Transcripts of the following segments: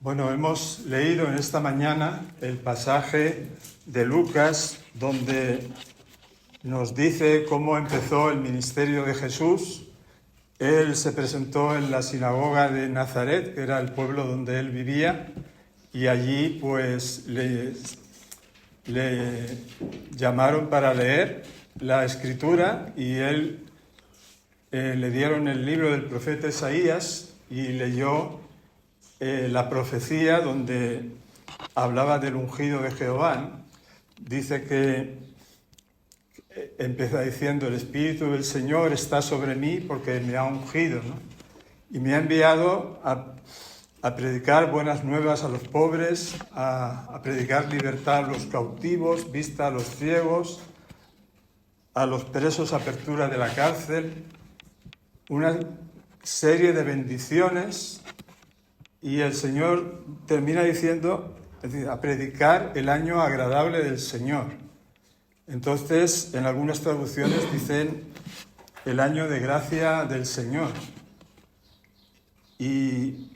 Bueno, hemos leído en esta mañana el pasaje de Lucas donde nos dice cómo empezó el ministerio de Jesús. Él se presentó en la sinagoga de Nazaret, que era el pueblo donde él vivía, y allí pues le llamaron para leer la escritura y él le dieron el libro del profeta Isaías y leyó la profecía donde hablaba del ungido de Jehová. Dice que empieza diciendo: el Espíritu del Señor está sobre mí porque me ha ungido, ¿no? Y me ha enviado a predicar buenas nuevas a los pobres, a predicar libertad a los cautivos, vista a los ciegos, a los presos, apertura de la cárcel, una serie de bendiciones. Y el Señor termina diciendo, es decir, a predicar el año agradable del Señor. Entonces, en algunas traducciones dicen el año de gracia del Señor. Y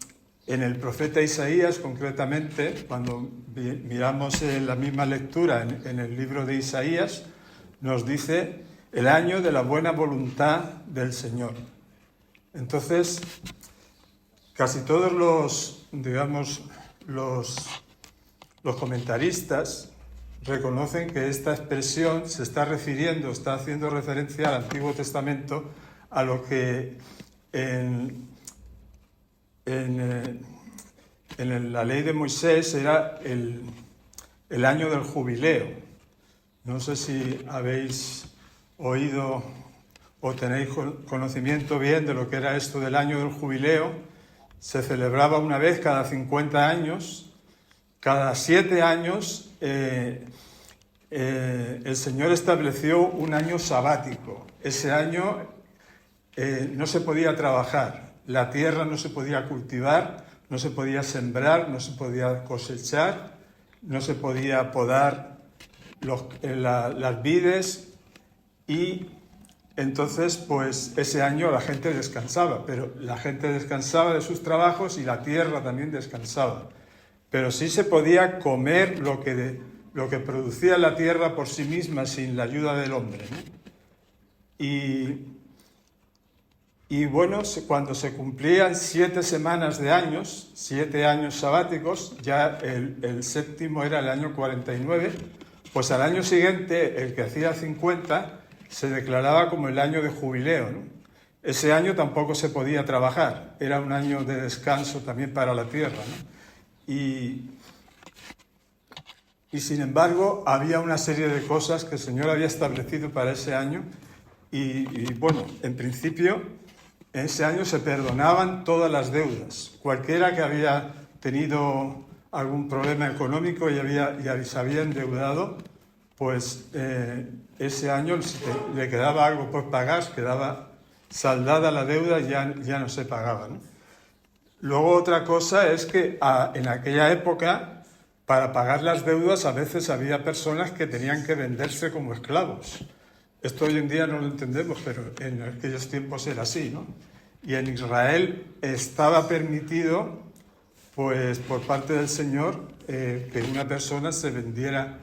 en el profeta Isaías, concretamente, cuando miramos la misma lectura en el libro de Isaías, nos dice el año de la buena voluntad del Señor. Entonces, casi todos los comentaristas reconocen que esta expresión se está refiriendo, está haciendo referencia al Antiguo Testamento, a lo que en la ley de Moisés era el año del jubileo. No sé si habéis oído o tenéis conocimiento bien de lo que era esto del año del jubileo. Se celebraba una vez cada 50 años. Cada 7 años el Señor estableció un año sabático. Ese año no se podía trabajar, la tierra no se podía cultivar, no se podía sembrar, no se podía cosechar, no se podía podar las vides, y entonces pues ese año la gente descansaba, pero la gente descansaba de sus trabajos y la tierra también descansaba. Pero sí se podía comer lo que producía la tierra por sí misma sin la ayuda del hombre, ¿no? Y bueno, cuando se cumplían 7 semanas de años, 7 años sabáticos, ya el séptimo era el año 49, pues al año siguiente, el que hacía 50, se declaraba como el año de jubileo, ¿no? Ese año tampoco se podía trabajar, era un año de descanso también para la tierra, ¿no? Y sin embargo, había una serie de cosas que el Señor había establecido para ese año y bueno, en principio, en ese año se perdonaban todas las deudas. Cualquiera que había tenido algún problema económico y se había endeudado, pues ese año le quedaba algo por pagar, quedaba saldada la deuda y ya no se pagaba, ¿no? Luego otra cosa es que en aquella época, para pagar las deudas, a veces había personas que tenían que venderse como esclavos. Esto hoy en día no lo entendemos, pero en aquellos tiempos era así, ¿no? Y en Israel estaba permitido, pues por parte del Señor, que una persona se vendiera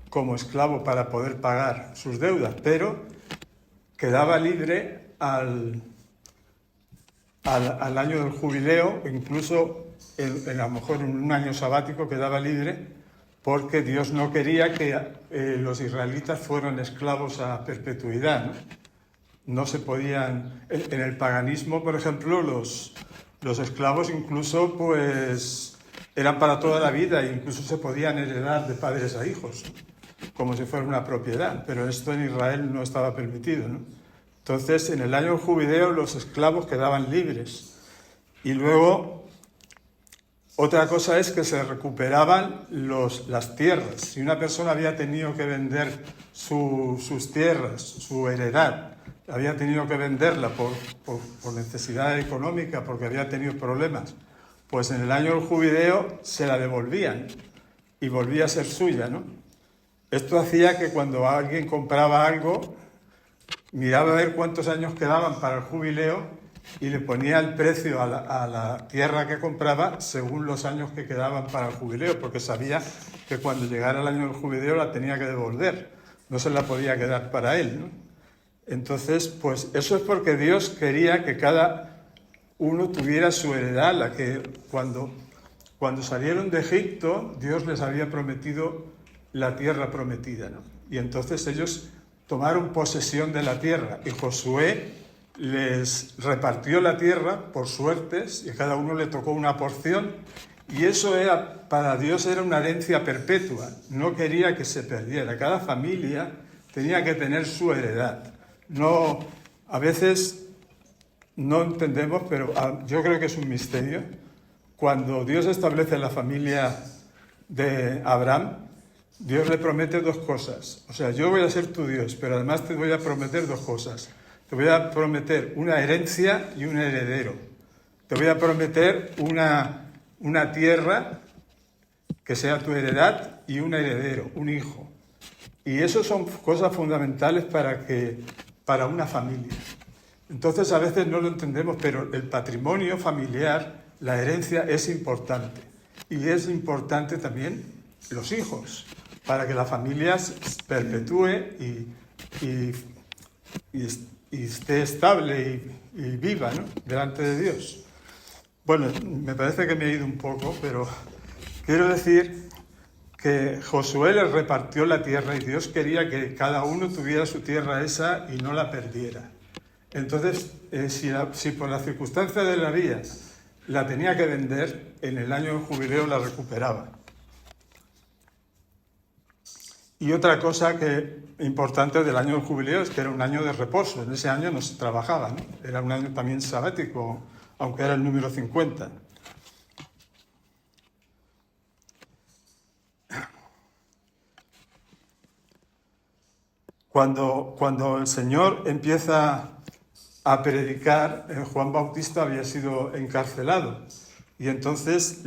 como esclavo para poder pagar sus deudas, pero quedaba libre al año del jubileo, incluso a lo mejor en un año sabático quedaba libre, porque Dios no quería que los israelitas fueran esclavos a perpetuidad, ¿no? No se podían, en el paganismo, por ejemplo, los esclavos incluso pues eran para toda la vida e incluso se podían heredar de padres a hijos, como si fuera una propiedad, pero esto en Israel no estaba permitido, ¿no? Entonces, en el año del jubileo los esclavos quedaban libres. Y luego, otra cosa es que se recuperaban las tierras. Si una persona había tenido que vender sus tierras, su heredad, había tenido que venderla por necesidad económica, porque había tenido problemas, pues en el año del jubileo se la devolvían y volvía a ser suya, ¿no? Esto hacía que cuando alguien compraba algo, miraba a ver cuántos años quedaban para el jubileo y le ponía el precio a la tierra que compraba según los años que quedaban para el jubileo, porque sabía que cuando llegara el año del jubileo la tenía que devolver, no se la podía quedar para él, ¿no? Entonces, pues eso es porque Dios quería que cada uno tuviera su heredad, la que cuando salieron de Egipto, Dios les había prometido la tierra prometida, ¿no? Y entonces ellos tomaron posesión de la tierra y Josué les repartió la tierra por suertes y a cada uno le tocó una porción, y eso para Dios era una herencia perpetua, no quería que se perdiera. Cada familia tenía que tener su heredad. No, a veces no entendemos, pero yo creo que es un misterio. Cuando Dios establece la familia de Abraham, Dios le promete dos cosas. O sea, yo voy a ser tu Dios, pero además te voy a prometer dos cosas. Te voy a prometer una herencia y un heredero. Te voy a prometer una tierra que sea tu heredad y un heredero, un hijo. Y eso son cosas fundamentales para una familia. Entonces a veces no lo entendemos, pero el patrimonio familiar, la herencia es importante. Y es importante también los hijos, para que la familia se perpetúe y esté estable y viva, ¿no?, delante de Dios. Bueno, me parece que me he ido un poco, pero quiero decir que Josué les repartió la tierra y Dios quería que cada uno tuviera su tierra esa y no la perdiera. Entonces, si por las circunstancias de la vida la tenía que vender, en el año del jubileo la recuperaba. Y otra cosa importante del año del jubileo es que era un año de reposo. En ese año no se trabajaba, ¿no? Era un año también sabático, aunque era el número 50. Cuando el Señor empieza a predicar, Juan Bautista había sido encarcelado. Y entonces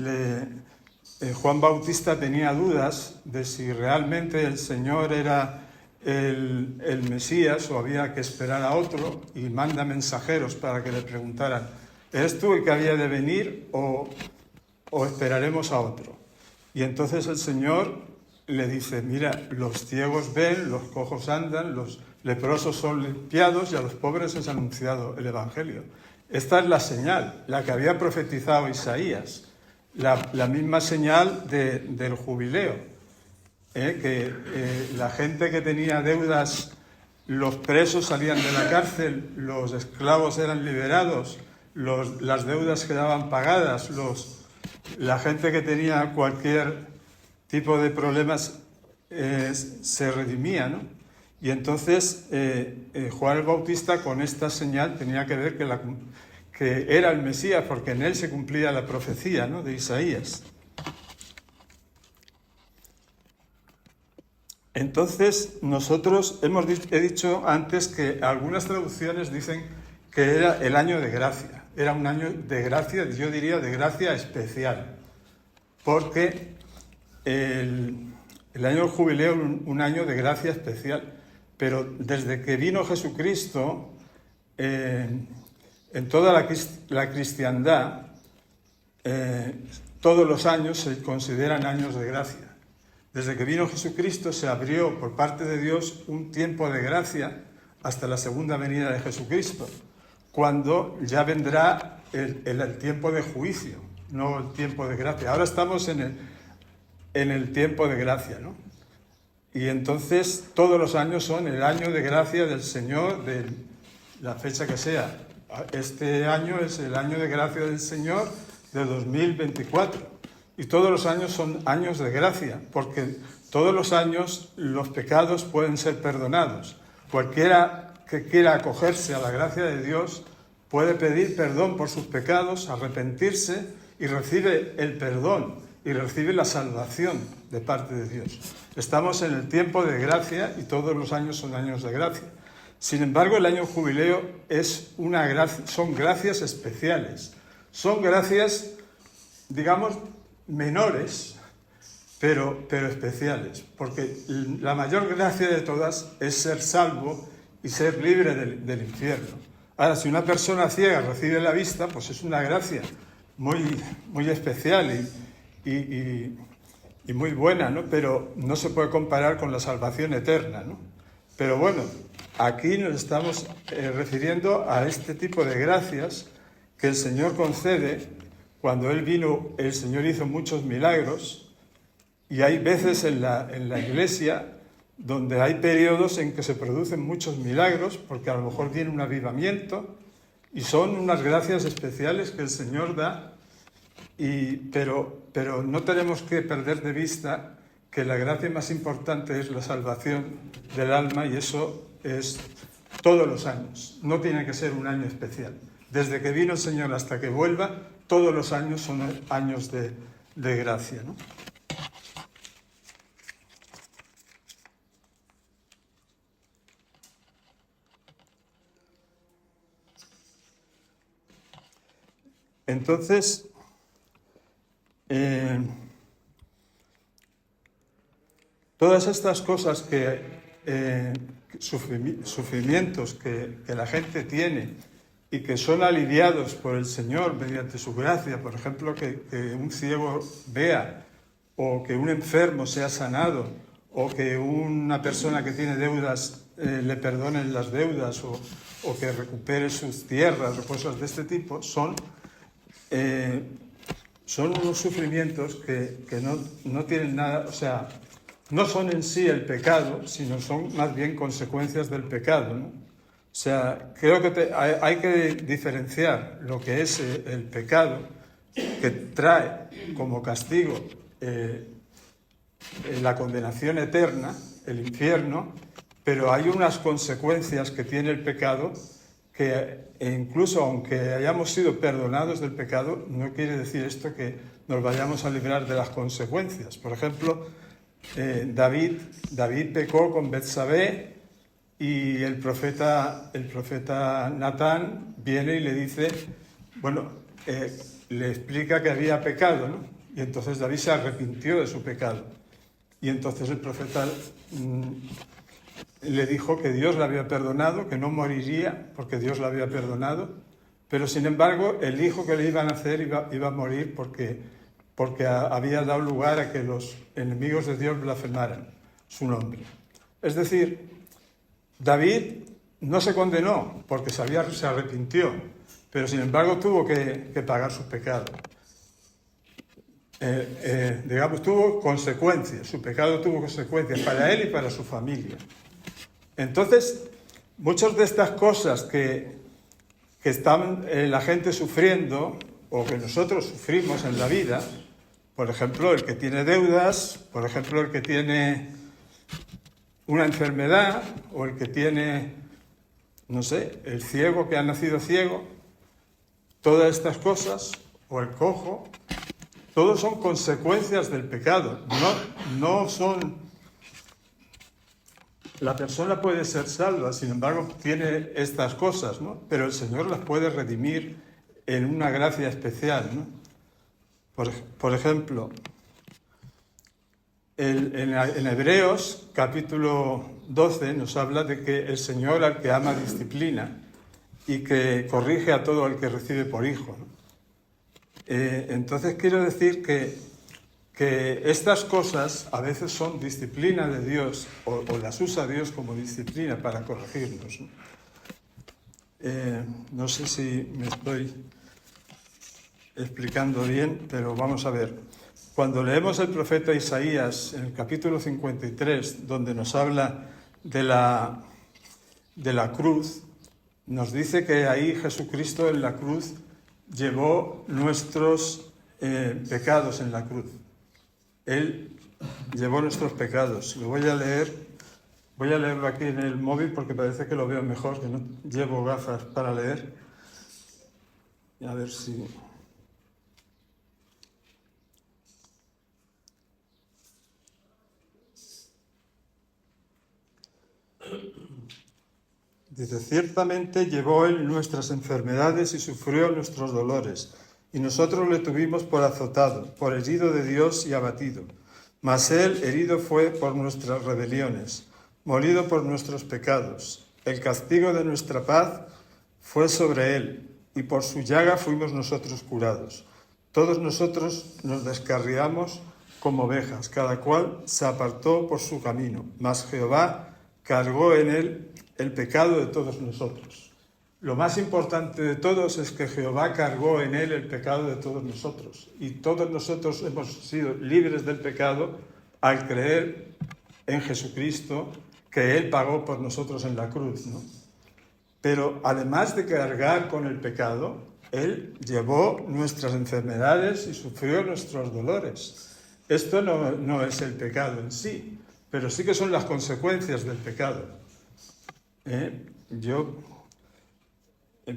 Juan Bautista tenía dudas de si realmente el Señor era el Mesías o había que esperar a otro, y manda mensajeros para que le preguntaran: ¿eres tú el que había de venir o esperaremos a otro? Y entonces el Señor le dice: mira, los ciegos ven, los cojos andan, los leprosos son limpiados y a los pobres es anunciado el Evangelio. Esta es la señal, la que había profetizado Isaías, la misma señal del jubileo, que la gente que tenía deudas, los presos salían de la cárcel, los esclavos eran liberados, las deudas quedaban pagadas, la gente que tenía cualquier tipo de problemas se redimía, ¿no? Y entonces Juan el Bautista con esta señal tenía que ver que era el Mesías, porque en él se cumplía la profecía, ¿no?, de Isaías. Entonces nosotros he dicho antes que algunas traducciones dicen que era el año de gracia. Era un año de gracia, yo diría de gracia especial, porque el año del jubileo es un año de gracia especial. Pero desde que vino Jesucristo, en toda la cristiandad, todos los años se consideran años de gracia. Desde que vino Jesucristo se abrió por parte de Dios un tiempo de gracia hasta la segunda venida de Jesucristo, cuando ya vendrá el tiempo de juicio, no el tiempo de gracia. Ahora estamos en el tiempo de gracia, ¿no? Y entonces todos los años son el año de gracia del Señor, de la fecha que sea. Este año es el año de gracia del Señor de 2024. Y todos los años son años de gracia, porque todos los años los pecados pueden ser perdonados. Cualquiera que quiera acogerse a la gracia de Dios puede pedir perdón por sus pecados, arrepentirse, y recibe el perdón y recibe la salvación de parte de Dios. Estamos en el tiempo de gracia y todos los años son años de gracia. Sin embargo, el año jubileo son gracias especiales. Son gracias, digamos, menores, pero especiales, porque la mayor gracia de todas es ser salvo y ser libre del infierno. Ahora, si una persona ciega recibe la vista, pues es una gracia muy especial y muy buena, ¿no? Pero no se puede comparar con la salvación eterna, ¿no? Pero bueno, aquí nos estamos refiriendo a este tipo de gracias que el Señor concede. Cuando Él vino, el Señor hizo muchos milagros, y hay veces en la Iglesia donde hay periodos en que se producen muchos milagros, porque a lo mejor viene un avivamiento, y son unas gracias especiales que el Señor da, pero no tenemos que perder de vista que la gracia más importante es la salvación del alma, y eso es todos los años, no tiene que ser un año especial. Desde que vino el Señor hasta que vuelva, todos los años son años de gracia, ¿no? Entonces, todas estas cosas sufrimientos que la gente tiene y que son aliviados por el Señor mediante su gracia, por ejemplo, que un ciego vea, o que un enfermo sea sanado, o que una persona que tiene deudas le perdonen las deudas, o que recupere sus tierras, o cosas de este tipo, son unos sufrimientos que no tienen nada, o sea, no son en sí el pecado, sino son más bien consecuencias del pecado, ¿no? O sea, creo que hay que diferenciar lo que es el pecado, que trae como castigo la condenación eterna, el infierno, pero hay unas consecuencias que tiene el pecado que incluso aunque hayamos sido perdonados del pecado, no quiere decir esto que nos vayamos a librar de las consecuencias. Por ejemplo, David pecó con Betsabé, y el profeta Natán viene y le dice, le explica que había pecado, ¿no? Y entonces David se arrepintió de su pecado. Y entonces el profeta le dijo que Dios le había perdonado, que no moriría porque Dios le había perdonado, pero sin embargo el hijo que le iban a nacer iba a morir porque había dado lugar a que los enemigos de Dios blasfemaran su nombre. Es decir, David no se condenó porque se arrepintió, pero sin embargo tuvo que pagar su pecado. Tuvo consecuencias, su pecado tuvo consecuencias para él y para su familia. Entonces, muchas de estas cosas que están la gente sufriendo, o que nosotros sufrimos en la vida, por ejemplo, el que tiene deudas, por ejemplo, el que tiene una enfermedad, o el que tiene, no sé, el ciego que ha nacido ciego, todas estas cosas, o el cojo, todos son consecuencias del pecado, no son... La persona puede ser salva, sin embargo, tiene estas cosas, ¿no? Pero el Señor las puede redimir en una gracia especial, ¿no? Por ejemplo, en Hebreos, capítulo 12, nos habla de que el Señor al que ama disciplina y que corrige a todo el que recibe por hijo, ¿no? Entonces quiero decir que estas cosas a veces son disciplina de Dios, o las usa Dios como disciplina para corregirnos, ¿no? No sé si me estoy explicando bien, pero vamos a ver. Cuando leemos el profeta Isaías en el capítulo 53, donde nos habla de la cruz, nos dice que ahí Jesucristo en la cruz llevó nuestros pecados en la cruz. Él llevó nuestros pecados. Lo voy a leerlo aquí en el móvil porque parece que lo veo mejor, que no llevo gafas para leer. A ver si... Dice, ciertamente llevó él nuestras enfermedades y sufrió nuestros dolores, y nosotros le tuvimos por azotado, por herido de Dios y abatido. Mas él herido fue por nuestras rebeliones, molido por nuestros pecados. El castigo de nuestra paz fue sobre él, y por su llaga fuimos nosotros curados. Todos nosotros nos descarriamos como ovejas, cada cual se apartó por su camino, mas Jehová cargó en él el pecado de todos nosotros. Lo más importante de todos es que Jehová cargó en él el pecado de todos nosotros, y todos nosotros hemos sido libres del pecado al creer en Jesucristo, que él pagó por nosotros en la cruz, ¿no? Pero además de cargar con el pecado, él llevó nuestras enfermedades y sufrió nuestros dolores. Esto no es el pecado en sí, pero sí que son las consecuencias del pecado.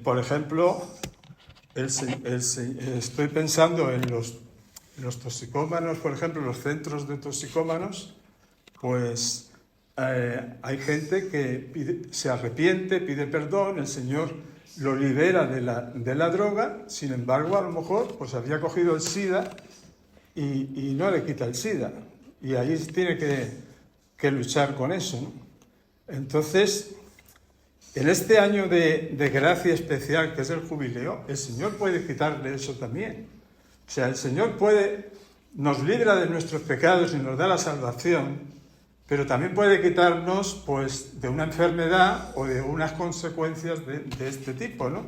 Por ejemplo, estoy pensando en los toxicómanos, por ejemplo, los centros de toxicómanos, pues hay gente que se arrepiente, pide perdón, el Señor lo libera de la droga, sin embargo, a lo mejor pues había cogido el SIDA y no le quita el SIDA. Y ahí tiene que luchar con eso, ¿no? Entonces, en este año de gracia especial, que es el jubileo, el Señor puede quitarle eso también. O sea, el Señor nos libra de nuestros pecados y nos da la salvación, pero también puede quitarnos pues, de una enfermedad o de unas consecuencias de este tipo, ¿no?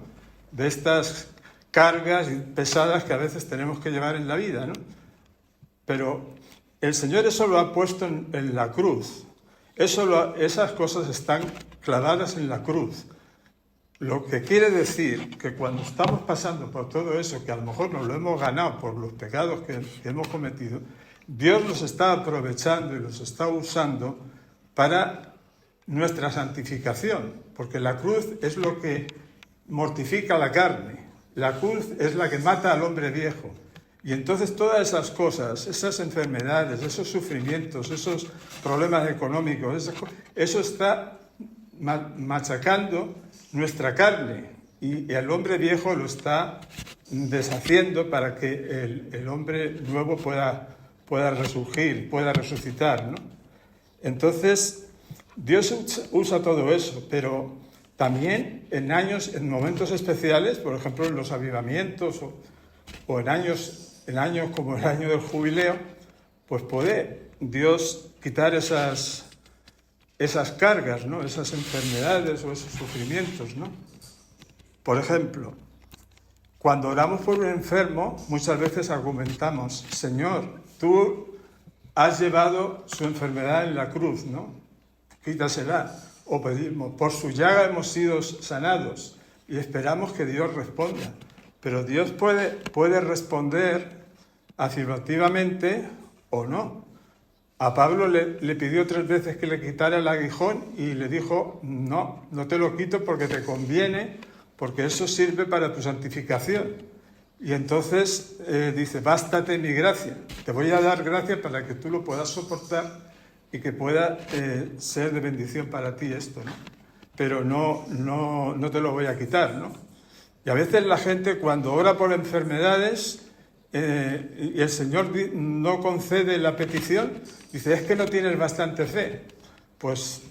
De estas cargas pesadas que a veces tenemos que llevar en la vida, ¿no? Pero el Señor eso lo ha puesto en la cruz. Esas cosas están clavadas en la cruz. Lo que quiere decir que cuando estamos pasando por todo eso, que a lo mejor nos lo hemos ganado por los pecados que hemos cometido, Dios los está aprovechando y los está usando para nuestra santificación, porque la cruz es lo que mortifica la carne, la cruz es la que mata al hombre viejo. Y entonces todas esas cosas, esas enfermedades, esos sufrimientos, esos problemas económicos, eso está machacando nuestra carne y el hombre viejo lo está deshaciendo para que el hombre nuevo pueda resurgir, pueda resucitar, ¿no? Entonces, Dios usa todo eso, pero también en momentos especiales, por ejemplo en los avivamientos o en años como el año del jubileo, pues puede Dios quitar esas cargas, ¿no? Esas enfermedades o esos sufrimientos, ¿no? Por ejemplo, cuando oramos por un enfermo, muchas veces argumentamos, Señor, tú has llevado su enfermedad en la cruz, ¿no? Quítasela. O pedimos, por su llaga hemos sido sanados, y esperamos que Dios responda. Pero Dios puede responder afirmativamente o no. A Pablo le pidió 3 veces que le quitara el aguijón y le dijo, no te lo quito porque te conviene, porque eso sirve para tu santificación. Y entonces dice, bástate mi gracia, te voy a dar gracia para que tú lo puedas soportar y que pueda ser de bendición para ti esto, ¿no? Pero no te lo voy a quitar, ¿no? Y a veces la gente cuando ora por enfermedades y el Señor no concede la petición, dice, es que no tienes bastante fe. Pues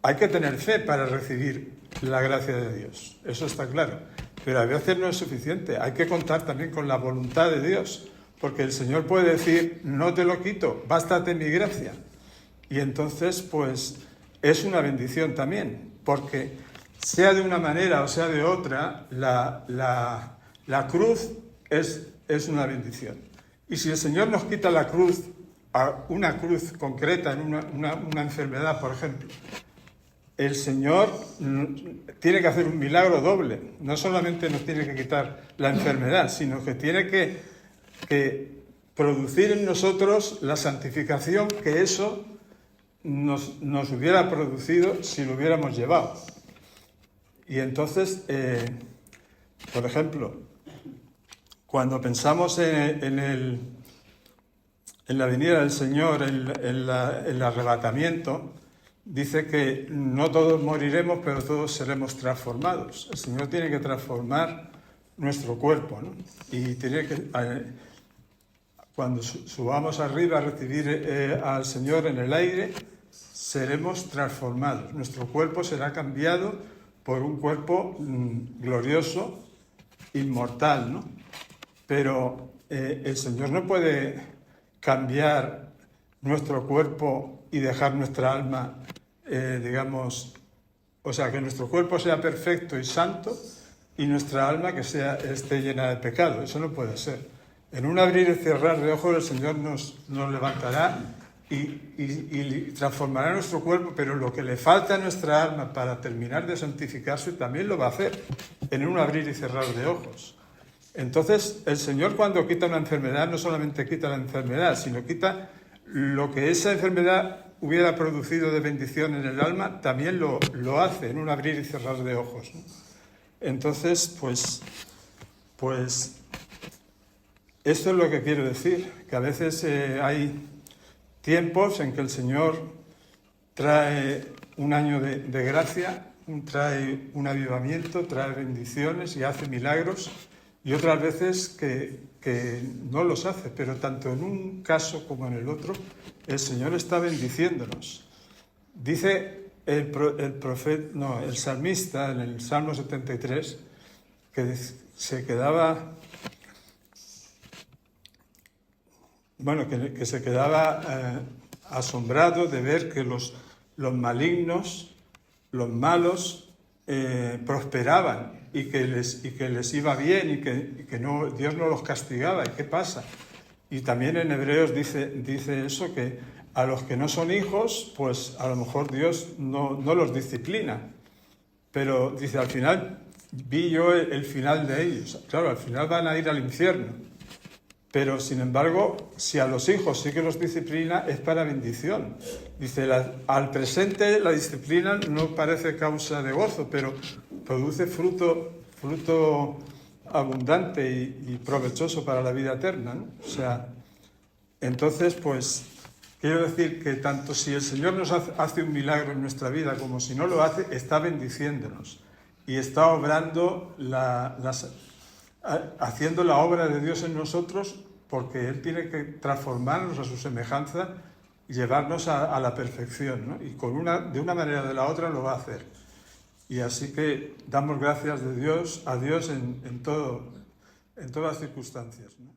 hay que tener fe para recibir la gracia de Dios, eso está claro. Pero a veces no es suficiente, hay que contar también con la voluntad de Dios, porque el Señor puede decir, no te lo quito, bástate mi gracia. Y entonces, pues, es una bendición también, porque sea de una manera o sea de otra, la cruz es una bendición. Y si el Señor nos quita la cruz, una cruz concreta en una enfermedad, por ejemplo, el Señor tiene que hacer un milagro doble. No solamente nos tiene que quitar la enfermedad, sino que tiene que producir en nosotros la santificación que eso nos hubiera producido si lo hubiéramos llevado. Y entonces, por ejemplo, cuando pensamos en la venida del Señor, en el arrebatamiento, dice que no todos moriremos, pero todos seremos transformados. El Señor tiene que transformar nuestro cuerpo, ¿no? Y tiene que, cuando subamos arriba a recibir al Señor en el aire, seremos transformados. Nuestro cuerpo será cambiado por un cuerpo glorioso, inmortal, ¿no? Pero el Señor no puede cambiar nuestro cuerpo y dejar nuestra alma, digamos, o sea, que nuestro cuerpo sea perfecto y santo y nuestra alma que esté llena de pecado. Eso no puede ser. En un abrir y cerrar de ojos el Señor nos levantará y transformará nuestro cuerpo, pero lo que le falta a nuestra alma para terminar de santificarse también lo va a hacer en un abrir y cerrar de ojos. Entonces, el Señor cuando quita una enfermedad no solamente quita la enfermedad, sino quita lo que esa enfermedad hubiera producido de bendición en el alma, también lo hace en un abrir y cerrar de ojos, ¿no? Entonces, pues esto es lo que quiero decir, que a veces hay tiempos en que el Señor trae un año de gracia, trae un avivamiento, trae bendiciones y hace milagros, y otras veces que no los hace, pero tanto en un caso como en el otro, el Señor está bendiciéndonos. Dice el salmista en el Salmo 73 que se quedaba, que se quedaba asombrado de ver que los malignos, los malos, prosperaban y que les iba bien y que Dios no los castigaba. ¿Y qué pasa? Y también en Hebreos dice eso, que a los que no son hijos, pues a lo mejor Dios no los disciplina. Pero dice, al final vi yo el final de ellos. Claro, al final van a ir al infierno. Pero, sin embargo, si a los hijos sí que los disciplina, es para bendición. Dice, al presente la disciplina no parece causa de gozo, pero produce fruto abundante y provechoso para la vida eterna, ¿no? O sea, entonces, pues, quiero decir que tanto si el Señor nos hace un milagro en nuestra vida como si no lo hace, está bendiciéndonos y está obrando haciendo la obra de Dios en nosotros, porque Él tiene que transformarnos a su semejanza y llevarnos a la perfección, ¿no? Y de una manera o de la otra lo va a hacer. Y así que damos gracias a Dios en todas las circunstancias, ¿no?